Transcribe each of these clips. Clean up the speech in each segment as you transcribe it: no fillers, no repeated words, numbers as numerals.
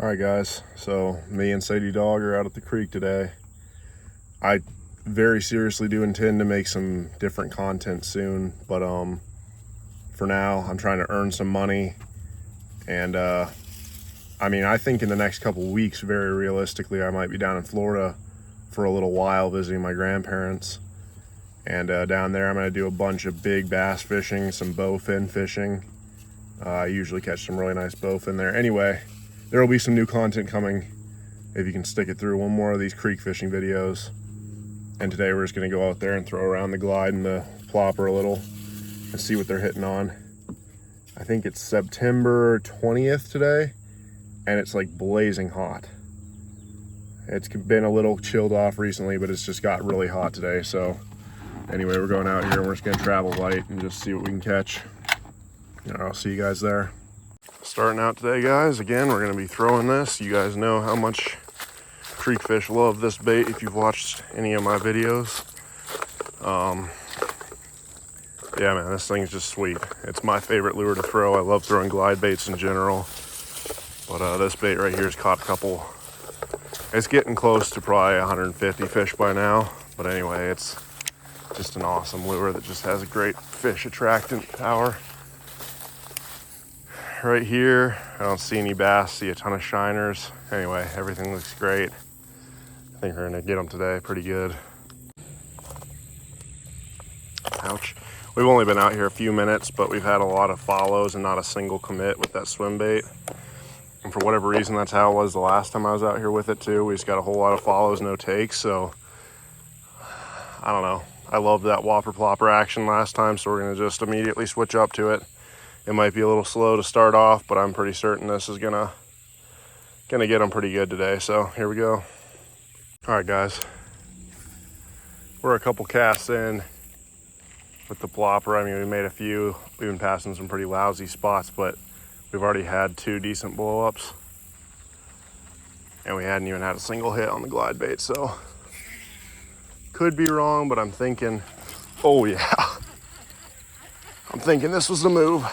All right, guys, so me and Sadie Dog are out at the creek today. I very seriously do intend to make some different content soon, but for now I'm trying to earn some money, and I think in the next couple weeks, very realistically, I might be down in Florida for a little while visiting my grandparents, and down there I'm going to do a bunch of big bass fishing, some bowfin fishing. I usually catch some really nice bowfin there. Anyway, there will be some new content coming if you can stick it through. One more of these creek fishing videos. And today we're just gonna go out there and throw around the glide and the plopper a little and see what they're hitting on. I think it's September 20th today, and it's like blazing hot. It's been a little chilled off recently, but it's just got really hot today. So anyway, we're going out here and we're just gonna travel light and just see what we can catch. I'll see you guys there. Starting out today, guys, again, we're going to be throwing this. You guys know how much creek fish love this bait if you've watched any of my videos. Yeah, man, this thing's just sweet. It's my favorite lure to throw. I love throwing glide baits in general. But this bait right here has caught a couple. It's getting close to probably 150 fish by now. But anyway, it's just an awesome lure that just has a great fish attractant power. Right here, I don't see any bass, see a ton of shiners. Anyway, everything looks great. I think we're gonna get them today pretty good. Ouch. We've only been out here a few minutes, but we've had a lot of follows and not a single commit with that swim bait. And for whatever reason, that's how it was the last time I was out here with it too. We just got a whole lot of follows, no takes, so I don't know. I loved that whopper plopper action last time, so we're gonna just immediately switch up to it. It might be a little slow to start off, but I'm pretty certain this is gonna get them pretty good today. So here we go. All right, guys. We're a couple casts in with the plopper. I mean, we made a few. We've been passing some pretty lousy spots, but we've already had 2 decent blow-ups. And we hadn't even had a single hit on the glide bait, so could be wrong, but I'm thinking, oh yeah. I'm thinking this was the move.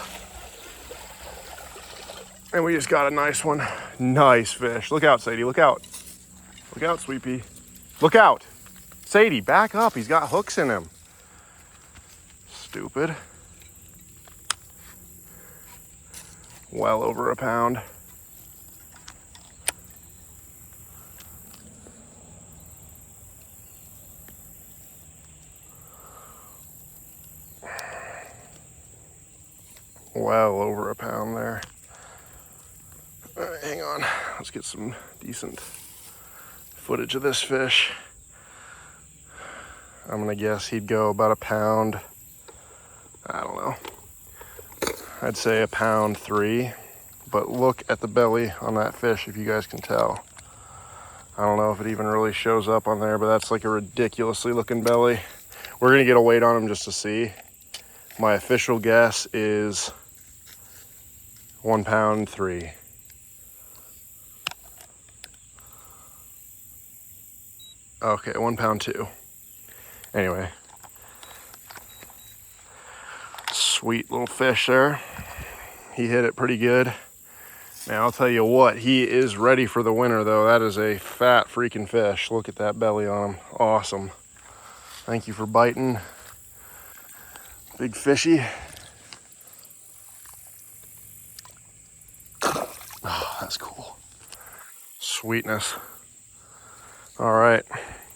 And we just got a nice one. Nice fish. Look out, Sadie. Look out. Look out, Sweet Pea. Look out. Sadie, back up. He's got hooks in him. Stupid. Well over a pound. Well over a pound there. All right, hang on. Let's get some decent footage of this fish. I'm gonna guess he'd go about a pound. I don't know. I'd say a pound 3. But look at the belly on that fish, if you guys can tell. I don't know if it even really shows up on there, but that's like a ridiculously looking belly. We're gonna get a weight on him just to see. My official guess is 1 pound 3. Okay, 1 pound 2. Anyway. Sweet little fish there. He hit it pretty good. Man, I'll tell you what, he is ready for the winter though. That is a fat freaking fish. Look at that belly on him. Awesome. Thank you for biting. Big fishy. Oh, that's cool. Sweetness. All right,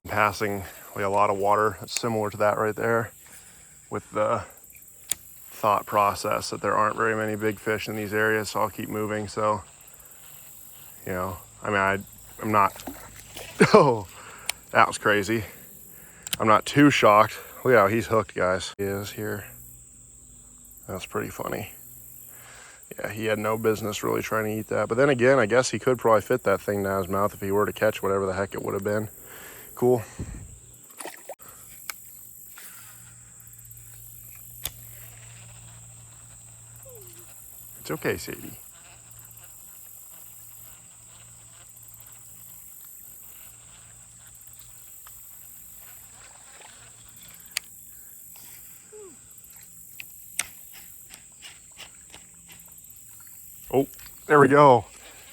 passing a lot of water. It's similar to that right there with the thought process that there aren't very many big fish in these areas, so I'll keep moving. So, you know, I'm not, oh, that was crazy. I'm not too shocked. Look at how he's hooked, guys. He is here. That's pretty funny. Yeah, he had no business really trying to eat that. But then again, I guess he could probably fit that thing down his mouth if he were to catch whatever the heck it would have been. Cool. It's okay, Sadie. Oh, there we go.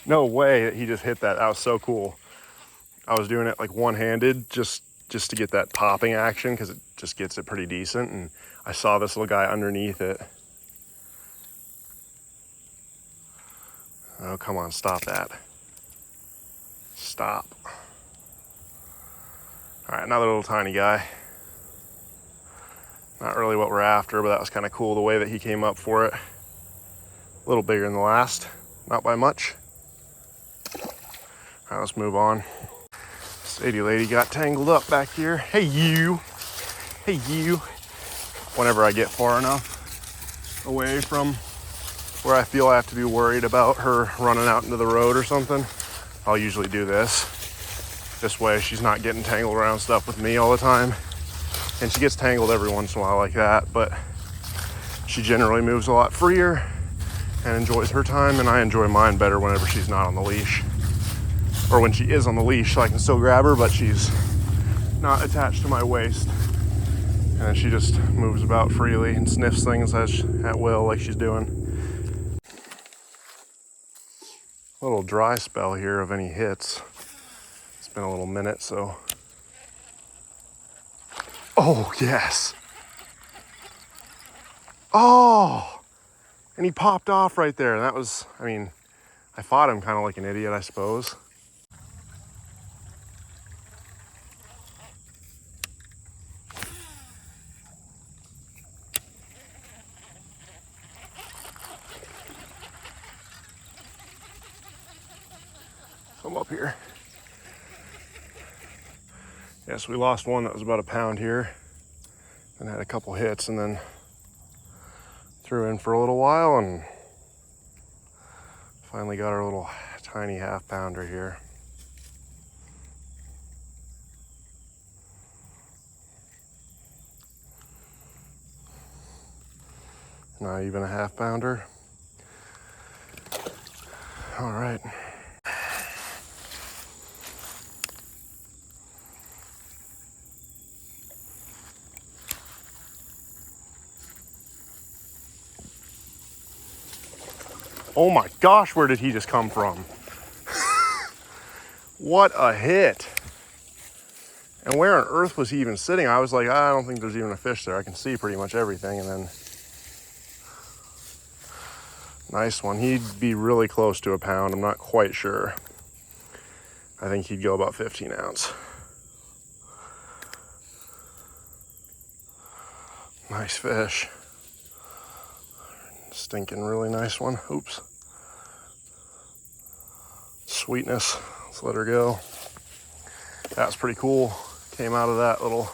No way that he just hit that. That was so cool. I was doing it like one-handed just to get that popping action because it just gets it pretty decent. And I saw this little guy underneath it. Oh, come on, stop that. Stop. All right, another little tiny guy. Not really what we're after, but that was kind of cool the way that he came up for it. A little bigger than the last, not by much. All right, let's move on. Sadie lady got tangled up back here. Hey you, hey you. Whenever I get far enough away from where I feel I have to be worried about her running out into the road or something, I'll usually do this. This way she's not getting tangled around stuff with me all the time. And she gets tangled every once in a while like that, but she generally moves a lot freer and enjoys her time, and I enjoy mine better whenever she's not on the leash. Or when she is on the leash, so I can still grab her, but she's not attached to my waist. And she just moves about freely and sniffs things at will like she's doing. A little dry spell here of any hits. It's been a little minute, so. Oh, yes. Oh, and he popped off right there. And that was, I mean, I fought him kind of like an idiot, I suppose. Come up here. Yes, we lost one that was about a pound here and had a couple hits, and then threw in for a little while and finally got our little tiny half pounder here. Not even a half pounder. All right. Oh my gosh, where did he just come from? What a hit. And where on earth was he even sitting? I was like, I don't think there's even a fish there. I can see pretty much everything. And then, nice one. He'd be really close to a pound. I'm not quite sure. I think he'd go about 15 ounce. Nice fish. Stinking really nice one. Oops. Sweetness. Let's let her go. That's pretty cool. Came out of that little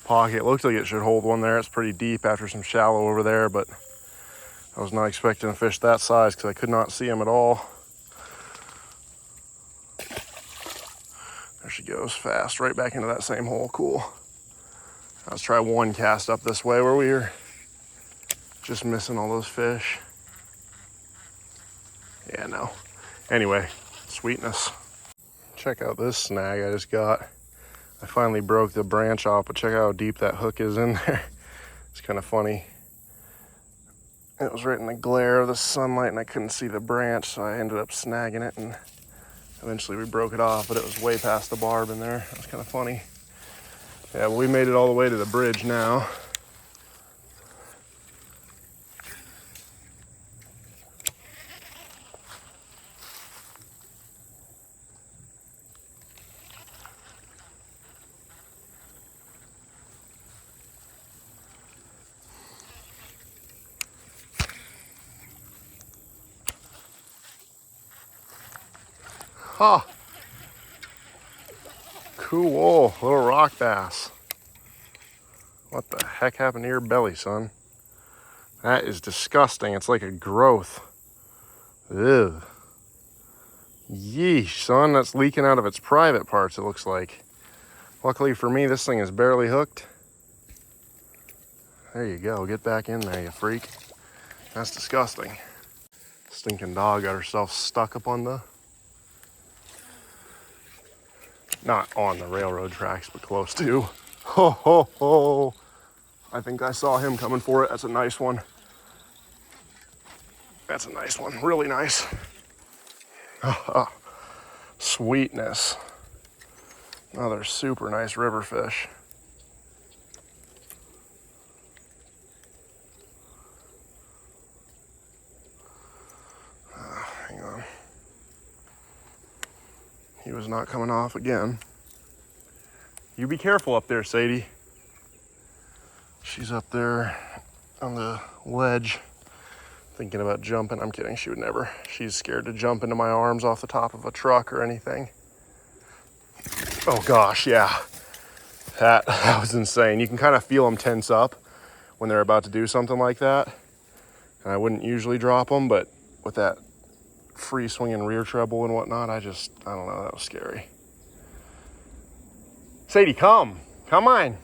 pocket. It looked like it should hold one there. It's pretty deep after some shallow over there, but I was not expecting a fish that size because I could not see him at all. There she goes, fast, right back into that same hole. Cool. Let's try one cast up this way where we were just missing all those fish. Yeah, no. Anyway, sweetness. Check out this snag I just got. I finally broke the branch off, but check out how deep that hook is in there. It's kind of funny. It was right in the glare of the sunlight and I couldn't see the branch, so I ended up snagging it, and eventually we broke it off, but it was way past the barb in there. That was kind of funny. Yeah, well, we made it all the way to the bridge now. Ha! Cool, little rock bass. What the heck happened to your belly, son? That is disgusting. It's like a growth. Ugh. Yeesh, son, that's leaking out of its private parts, it looks like. Luckily for me, this thing is barely hooked. There you go, get back in there, you freak. That's disgusting. Stinking dog got herself stuck up on the, not on the railroad tracks, but close to. Ho, ho, ho. I think I saw him coming for it. That's a nice one. That's a nice one, really nice. Sweetness. Another super nice river fish. Hang on. He was not coming off again. You be careful up there, Sadie. She's up there on the ledge thinking about jumping. I'm kidding, she would never. She's scared to jump into my arms off the top of a truck or anything. Oh gosh, yeah. That was insane. You can kind of feel them tense up when they're about to do something like that. And I wouldn't usually drop them, but with that free swinging rear treble and whatnot, I don't know, that was scary. Sadie, come on.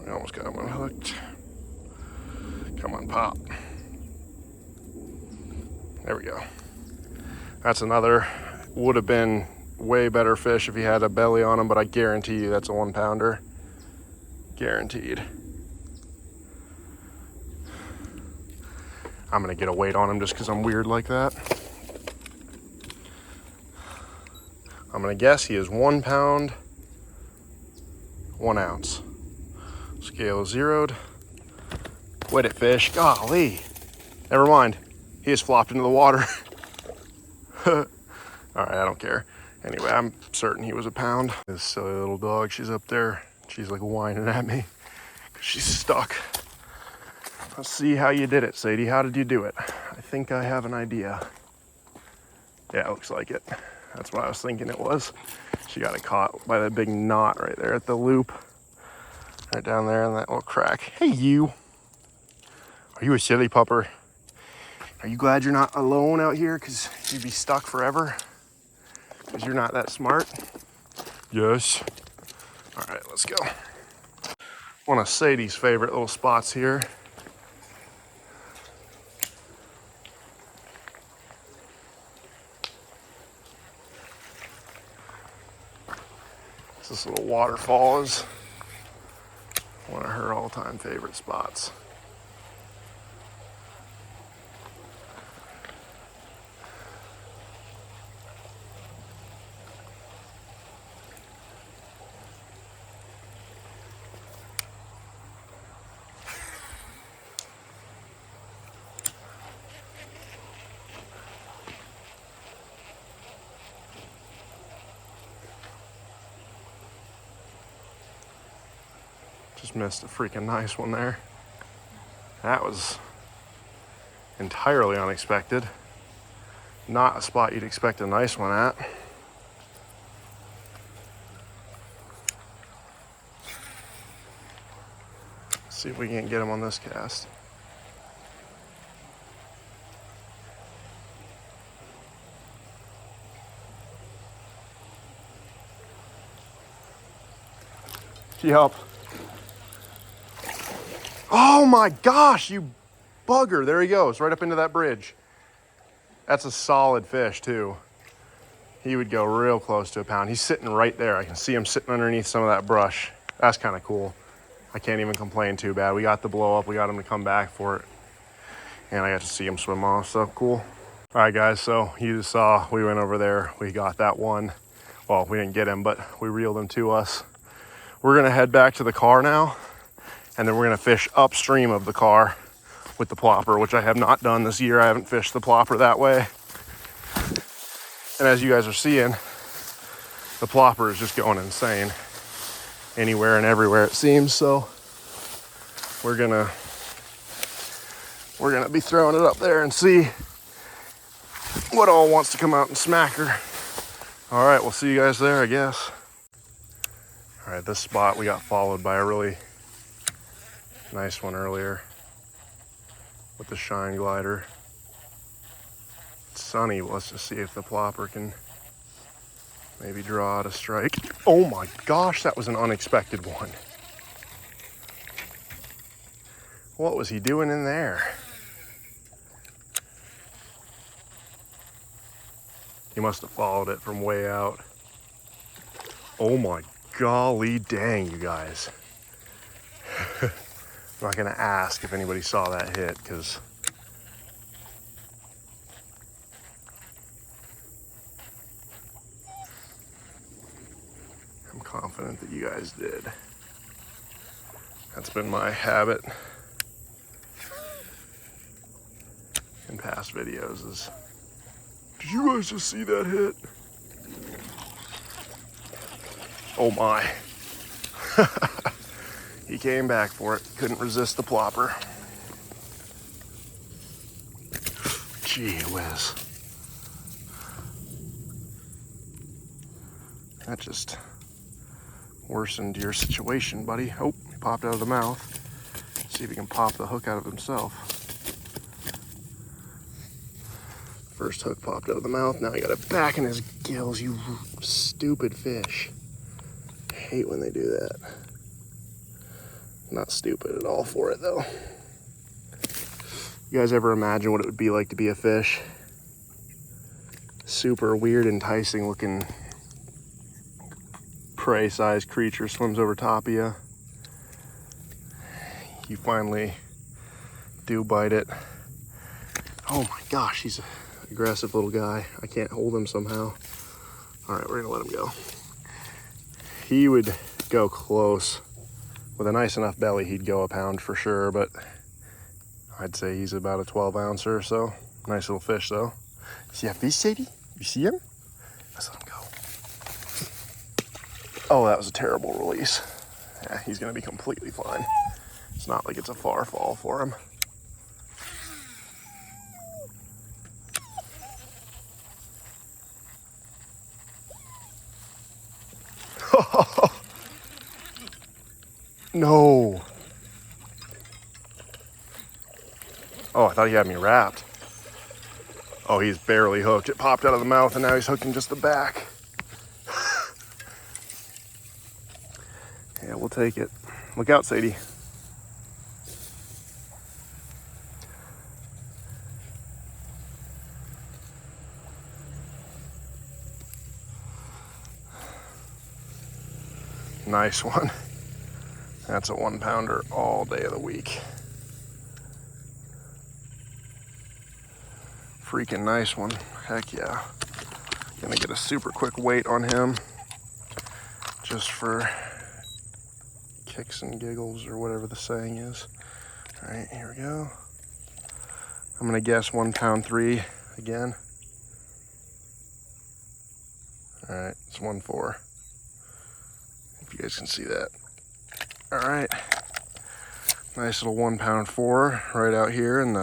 We almost got him unhooked. Come on, pop. There we go. That's another, would have been way better fish if he had a belly on him, but I guarantee you that's a 1 pounder. Guaranteed. I'm gonna get a weight on him just because I'm weird like that. I'm gonna guess he is 1 pound, 1 ounce. Scale zeroed. Wet it, fish. Golly. Never mind. He has flopped into the water. All right, I don't care. Anyway, I'm certain he was a pound. This silly little dog, she's up there. She's like whining at me because she's stuck. Let's see how you did it, Sadie. How did you do it? I think I have an idea. Yeah, it looks like it. That's what I was thinking it was. She got it caught by that big knot right there at the loop. Right down there in that little crack. Hey, you. Are you a silly pupper? Are you glad you're not alone out here? Because you'd be stuck forever? Because you're not that smart? Yes. All right, let's go. One of Sadie's favorite little spots here. This little waterfall is one of her all-time favorite spots. Just missed a freaking nice one there. That was entirely unexpected. Not a spot you'd expect a nice one at. Let's see if we can't get him on this cast. Yup. Oh my gosh, you bugger. There he goes, right up into that bridge. That's a solid fish too. He would go real close to a pound. He's sitting right there. I can see him sitting underneath some of that brush. That's kind of cool. I can't even complain too bad. We got the blow up. We got him to come back for it. And I got to see him swim off, so cool. All right, guys, so you just saw we went over there. We got that one. Well, we didn't get him, but we reeled him to us. We're gonna head back to the car now, and then we're gonna fish upstream of the car with the plopper, which I have not done this year. I haven't fished the plopper that way. And as you guys are seeing, the plopper is just going insane anywhere and everywhere it seems. So we're gonna be throwing it up there and see what all wants to come out and smack her. All right, we'll see you guys there, I guess. All right, this spot we got followed by a really nice one earlier with the shine glider. It's sunny. Let's just see if the plopper can maybe draw out a strike. Oh my gosh, that was an unexpected one. What was he doing in there? He must have followed it from way out. Oh my golly dang, you guys. I'm not gonna ask if anybody saw that hit because confident that you guys did. That's been my habit in past videos is, did you guys just see that hit? Oh my. He came back for it. Couldn't resist the plopper. Gee whiz. That just worsened your situation, buddy. Oh, he popped out of the mouth. See if he can pop the hook out of himself. First hook popped out of the mouth. Now he got it back in his gills, you stupid fish. I hate when they do that. Not stupid at all for it, though. You guys ever imagine what it would be like to be a fish? Super weird, enticing looking prey-sized creature swims over top of you. You finally do bite it. Oh my gosh, he's an aggressive little guy. I can't hold him somehow. All right, we're gonna let him go. He would go close. With a nice enough belly, he'd go a pound for sure, but I'd say he's about a 12 ouncer or so. Nice little fish though. See that fish, Sadie? You see him? Let's let him go. Oh, that was a terrible release. Yeah, he's gonna be completely fine. It's not like it's a far fall for him. No. Oh, I thought he had me wrapped. Oh, he's barely hooked. It popped out of the mouth and now he's hooking just the back. Yeah, we'll take it. Look out, Sadie. Nice one. That's a 1 pounder all day of the week. Freaking nice one. Heck yeah. Gonna get a super quick weight on him just for kicks and giggles or whatever the saying is. All right, here we go. I'm gonna guess 1 pound 3 again. All right, it's 1.4. If you guys can see that. All right, nice little 1 pound 4 right out here, and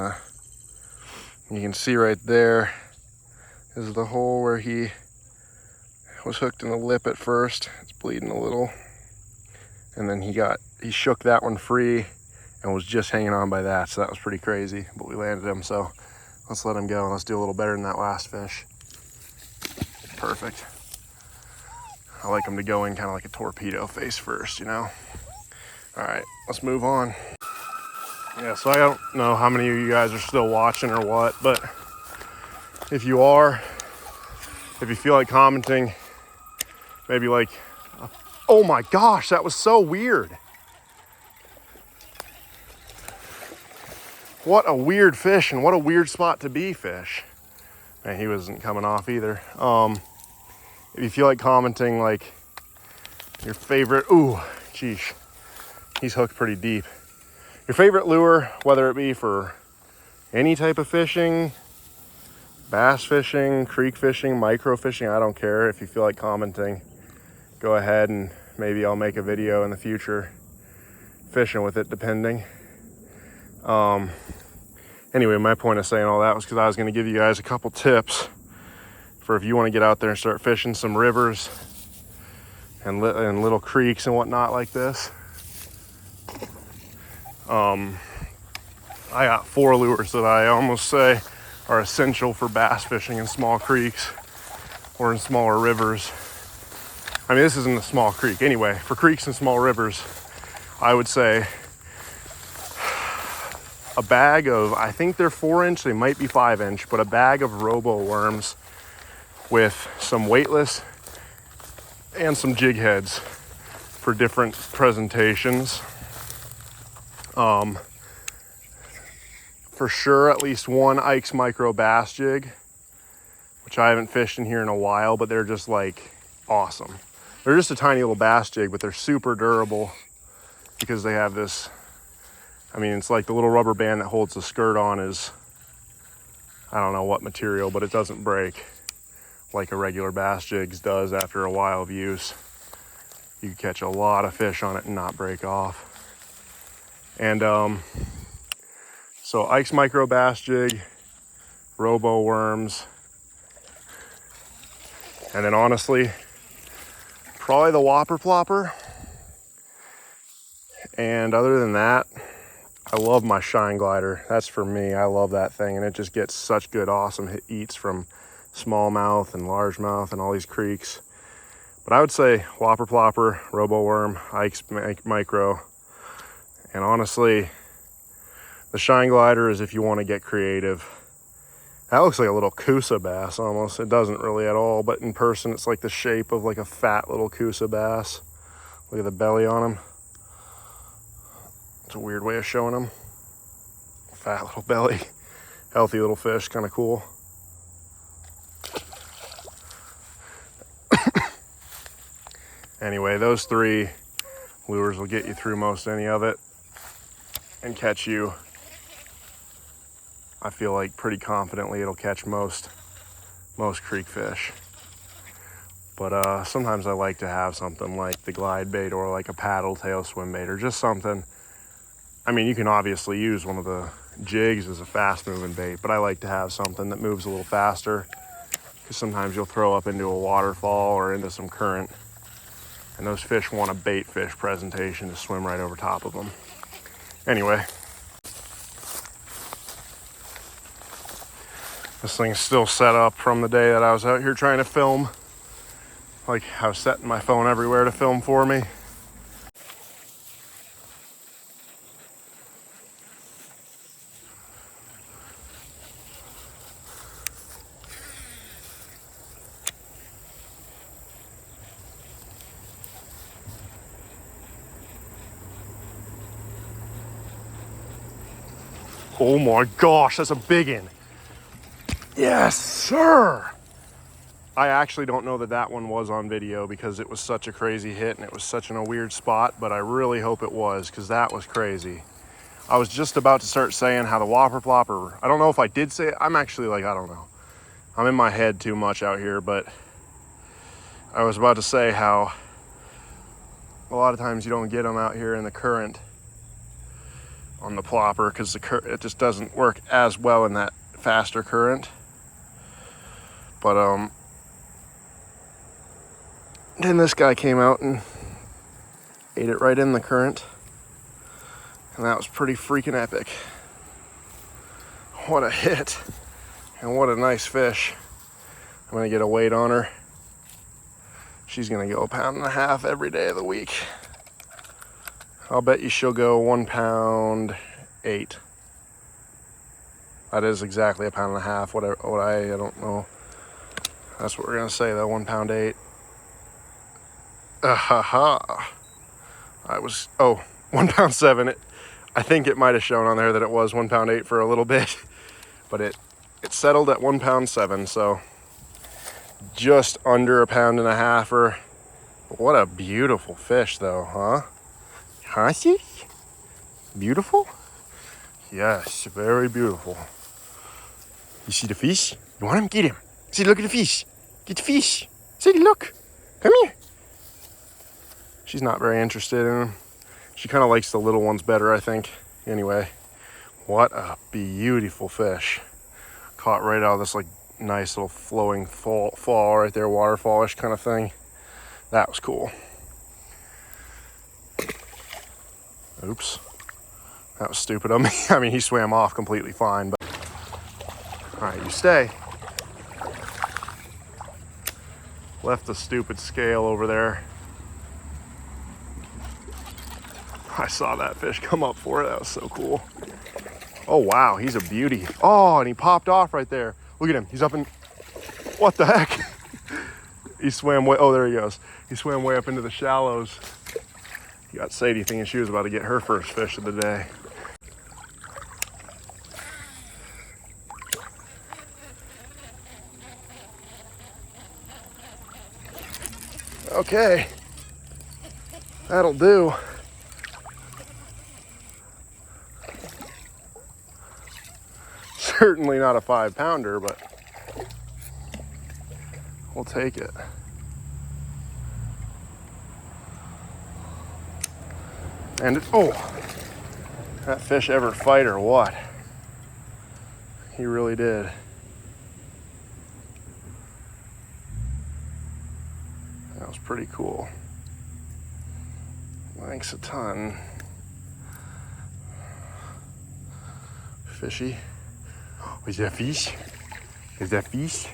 you can see right there is the hole where he was hooked in the lip at first. It's bleeding a little, and then he shook that one free and was just hanging on by that, so that was pretty crazy. But we landed him, so let's let him go and let's do a little better than that last fish. Perfect. I like him to go in kind of like a torpedo face first, you know? All right, let's move on. Yeah, so I don't know how many of you guys are still watching or what, but if you are, if you feel like commenting, maybe like, oh my gosh, that was so weird. What a weird fish and what a weird spot to be fish. Man, he wasn't coming off either. If you feel like commenting like your favorite, ooh, geesh, he's hooked pretty deep. Your favorite lure, whether it be for any type of fishing, bass fishing, creek fishing, micro fishing, I don't care. If you feel like commenting, go ahead and maybe I'll make a video in the future fishing with it, depending. Anyway, my point of saying all that was because I was going to give you guys a couple tips for if you want to get out there and start fishing some rivers and little creeks and whatnot like this. I got 4 lures that I almost say are essential for bass fishing in small creeks or in smaller rivers. I mean, this isn't a small creek. Anyway, for creeks and small rivers, I would say a bag of, I think they're 4-inch, they might be 5-inch, but a bag of robo worms with some weightless and some jig heads for different presentations. For sure, at least one Ike's Micro Bass jig, which I haven't fished in here in a while, but they're just like awesome. They're just a tiny little bass jig, but they're super durable because they have this, I mean, it's like the little rubber band that holds the skirt on is, I don't know what material, but it doesn't break like a regular bass jigs does after a while of use. You can catch a lot of fish on it and not break off. And so Ike's Micro Bass Jig, Robo Worms, and then honestly, probably the Whopper Plopper. And other than that, I love my Shine Glider. That's for me. I love that thing, and it just gets such good, awesome eats from smallmouth and largemouth and all these creeks. But I would say Whopper Plopper, Robo Worm, Ike's Micro, and honestly, the Shine Glider is if you want to get creative. That looks like a little Coosa bass almost. It doesn't really at all, but in person it's like the shape of like a fat little Coosa bass. Look at the belly on him. It's a weird way of showing him. Fat little belly. Healthy little fish, kind of cool. Anyway, those 3 lures will get you through most any of it and catch you. I feel like pretty confidently it'll catch most creek fish. But sometimes I like to have something like the glide bait or like a paddle tail swim bait or just something. I mean, you can obviously use one of the jigs as a fast moving bait, but I like to have something that moves a little faster because sometimes you'll throw up into a waterfall or into some current and those fish want a bait fish presentation to swim right over top of them. Anyway, this thing's still set up from the day that I was out here trying to film. Like I was setting my phone everywhere to film for me. Oh my gosh, that's a big one. Yes, sir. I actually don't know that that one was on video because it was such a crazy hit and it was such in a weird spot, but I really hope it was because that was crazy. I was just about to start saying how the Whopper Plopper, I don't know if I did say it. I'm actually like, I don't know. I'm in my head too much out here, but I was about to say how a lot of times you don't get them out here in the current on the plopper because it just doesn't work as well in that faster current. But then this guy came out and ate it right in the current, and that was pretty freaking epic. What a hit, and what a nice fish. I'm gonna get a weight on her. She's gonna go 1.5 pounds every day of the week. I'll bet you she'll go 1.8 pounds. That is exactly 1.5 pounds. What I don't know. That's what we're gonna say though, 1.8 pounds. I was 1.7 pounds. I think it might have shown on there that it was 1.8 pounds for a little bit, but it settled at 1.7 pounds, so just under 1.5 pounds. What a beautiful fish though, huh? Huh, see? Beautiful? Yes, very beautiful. You see the fish? You want him? Get him. See, look at the fish. Get the fish. See, look. Come here. She's not very interested in him. She kind of likes the little ones better, I think. Anyway, what a beautiful fish. Caught right out of this like nice little flowing fall right there, waterfallish kind of thing. That was cool. Oops. That was stupid of me. I mean, he swam off completely fine, but all right, you stay. Left the stupid scale over there. I saw that fish come up for it. That was so cool. Oh, wow, he's a beauty. Oh, and he popped off right there. Look at him. He's up in, what the heck? He swam way, oh, there he goes. He swam way up into the shallows. He got Sadie thinking she was about to get her first fish of the day. Okay, That'll do. Certainly not a 5-pounder, but we'll take it. And it, oh, that fish ever fight or what? He really did. That was pretty cool. Thanks a ton. Fishy. Is that fish? Is that fish?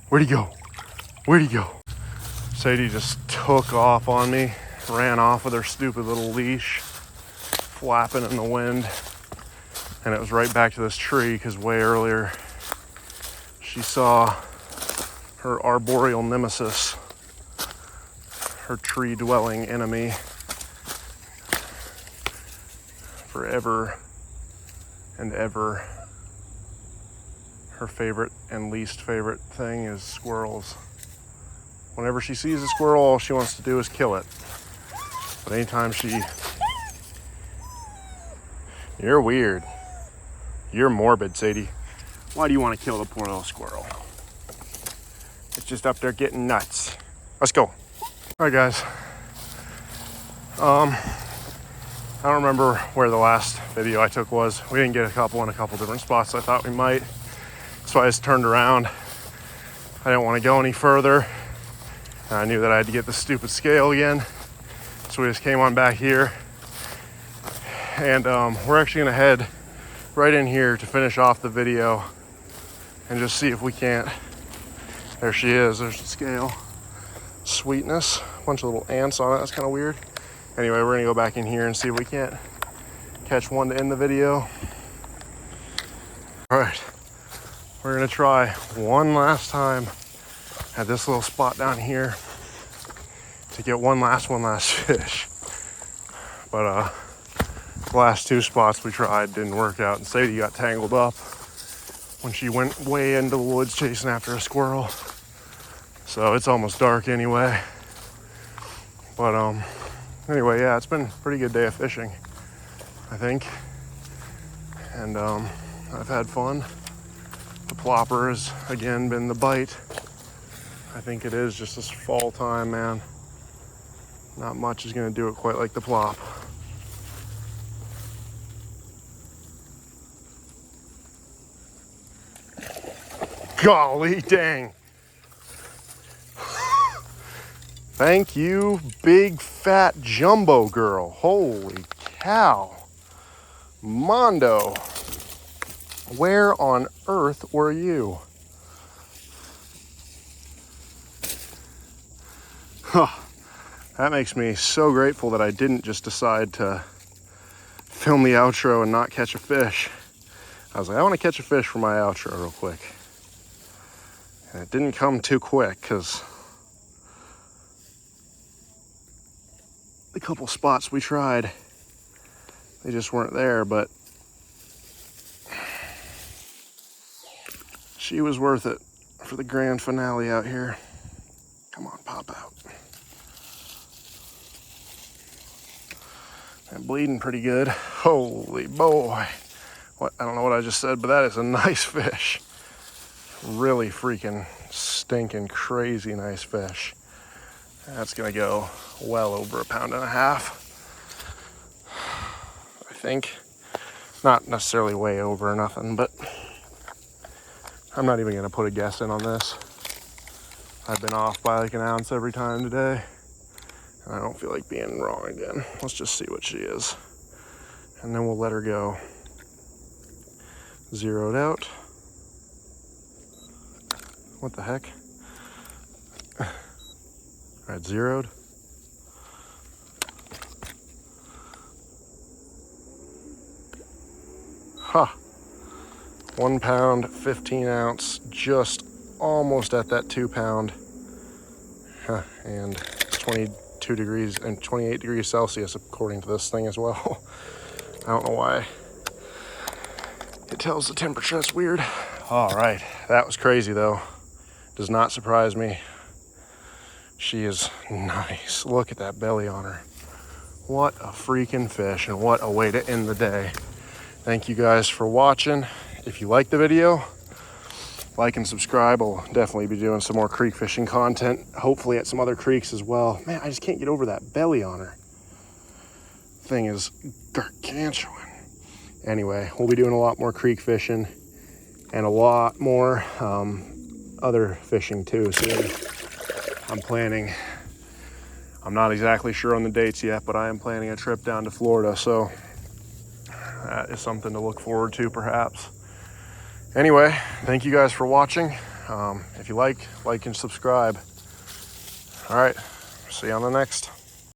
Where'd he go? Where'd he go? Sadie just took off on me, ran off with her stupid little leash, flapping in the wind. And it was right back to this tree because way earlier she saw her arboreal nemesis, her tree-dwelling enemy, forever and ever. Her favorite and least favorite thing is squirrels. Whenever she sees a squirrel, all she wants to do is kill it. But anytime she... You're weird. You're morbid, Sadie. Why do you want to kill the poor little squirrel? It's just up there getting nuts. Let's go. All right, guys. I don't remember where the last video I took was. We didn't get a couple in a couple different spots I thought we might. So I just turned around. I didn't want to go any further. And I knew that I had to get the stupid scale again. So we just came on back here. And we're actually gonna head right in here to finish off the video and just see if we can't. There she is, there's the scale. Sweetness, a bunch of little ants on it, that's kind of weird. Anyway, we're gonna go back in here and see if we can't catch one to end the video. All right, we're gonna try one last time at this little spot down here to get one last fish. But the last two spots we tried didn't work out, and Sadie got tangled up when she went way into the woods chasing after a squirrel. So it's almost dark anyway. But anyway, yeah, it's been a pretty good day of fishing, I think. And I've had fun. The plopper has again been the bite. I think it is just this fall time, man. Not much is gonna do it quite like the plop. Golly dang. Thank you, big fat jumbo girl. Holy cow. Mondo. Where on earth were you? Huh. That makes me so grateful that I didn't just decide to film the outro and not catch a fish. I was like, I want to catch a fish for my outro real quick. And it didn't come too quick because the couple spots we tried, they just weren't there, but she was worth it for the grand finale out here. Come on, pop out. And bleeding pretty good. Holy boy. What? I don't know what I just said, but that is a nice fish. Really freaking stinking crazy nice fish. That's gonna go well over 1.5 pounds, I think. Not necessarily way over or nothing, but I'm not even gonna put a guess in on this. I've been off by like 1 ounce every time today, and I don't feel like being wrong again. Let's just see what she is, and then we'll let her go. Zeroed out. What the heck? All right, zeroed. Ha! 1 pound, 15 ounce, just almost at that 2 pound. Huh, and 22 degrees and 28 degrees Celsius according to this thing as well. I don't know why it tells the temperature. That's weird. All right, that was crazy though. Does not surprise me. She is nice. Look at that belly on her. What a freaking fish, and what a way to end the day. Thank you guys for watching. If you like the video, like and subscribe. I'll definitely be doing some more creek fishing content, hopefully at some other creeks as well. Man, I just can't get over that belly on her. Thing is gargantuan. Anyway, we'll be doing a lot more creek fishing and a lot more other fishing too soon. I'm not exactly sure on the dates yet, but I am planning a trip down to Florida, so that is something to look forward to perhaps. Anyway, thank you guys for watching. If you like and subscribe. All right, see you on the next.